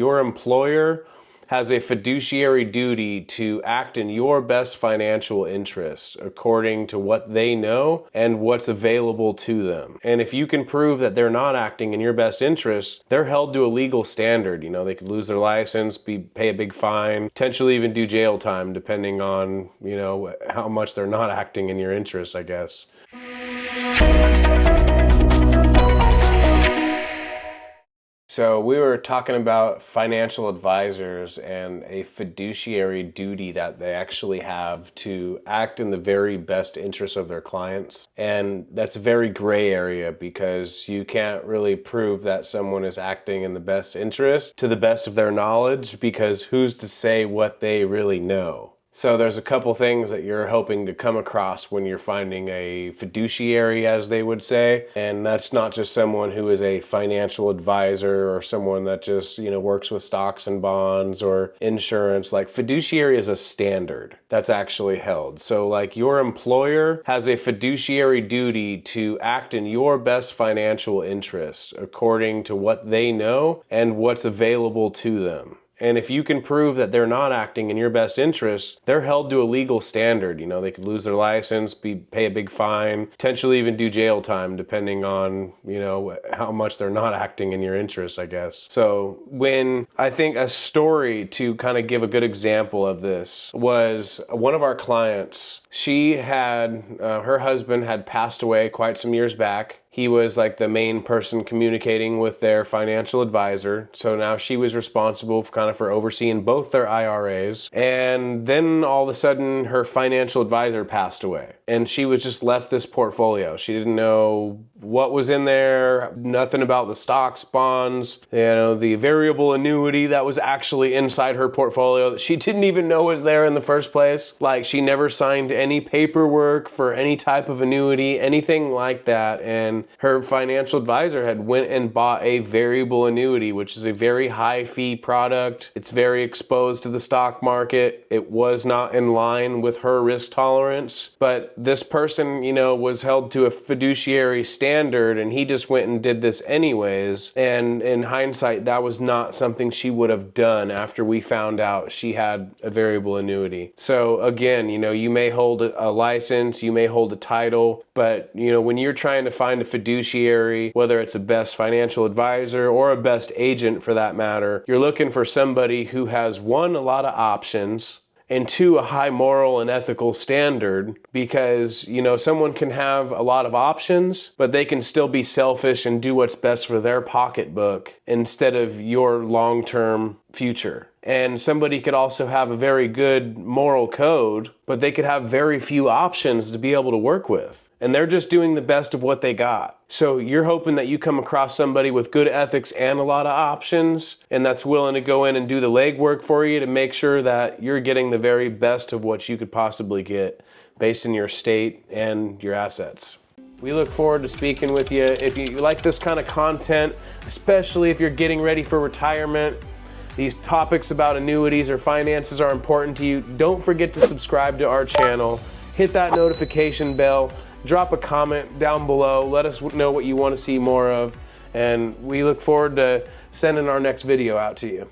Your employer has a fiduciary duty to act in your best financial interest according to what they know and what's available to them. And if you can prove that they're not acting in your best interest, they're held to a legal standard. You know, they could lose their license, pay a big fine, potentially even do jail time, depending on, you know, how much they're not acting in your interest, I guess. So we were talking about financial advisors and a fiduciary duty that they actually have to act in the very best interest of their clients. And that's a very gray area because you can't really prove that someone is acting in the best interest to the best of their knowledge, because who's to say what they really know? So there's a couple things that you're hoping to come across when you're finding a fiduciary, as they would say. And that's not just someone who is a financial advisor or someone that just, you know, works with stocks and bonds or insurance. Like, fiduciary is a standard that's actually held. So like, your employer has a fiduciary duty to act in your best financial interest according to what they know and what's available to them. And if you can prove that they're not acting in your best interest, they're held to a legal standard. You know, they could lose their license, pay a big fine, potentially even do jail time, depending on, you know, how much they're not acting in your interest, I guess. So when I think a story to kind of give a good example of this was one of our clients. She had, her husband had passed away quite some years back. He was like the main person communicating with their financial advisor. So now she was responsible for overseeing both their IRAs. And then all of a sudden her financial advisor passed away and she was just left this portfolio. She didn't know what was in there, nothing about the stocks, bonds, you know, the variable annuity that was actually inside her portfolio that she didn't even know was there in the first place. Like, she never signed any paperwork for any type of annuity, anything like that. And her financial advisor had went and bought a variable annuity, which is a very high fee product. It's very exposed to the stock market. It was not in line with her risk tolerance, but this person, you know, was held to a fiduciary standard and he just went and did this anyways. And in hindsight, that was not something she would have done after we found out she had a variable annuity. So again, you know, you may hold a license, you may hold a title, but you know, when you're trying to find a fiduciary, whether it's a best financial advisor or a best agent for that matter, you're looking for somebody who has, one, a lot of options, and two, a high moral and ethical standard, because, you know, someone can have a lot of options, but they can still be selfish and do what's best for their pocketbook instead of your long-term future. And somebody could also have a very good moral code, but they could have very few options to be able to work with. And they're just doing the best of what they got. So you're hoping that you come across somebody with good ethics and a lot of options, and that's willing to go in and do the legwork for you to make sure that you're getting the very best of what you could possibly get based in your state and your assets. We look forward to speaking with you. If you like this kind of content, especially if you're getting ready for retirement, these topics about annuities or finances are important to you, don't forget to subscribe to our channel. Hit that notification bell. Drop a comment down below. Let us know what you want to see more of. And we look forward to sending our next video out to you.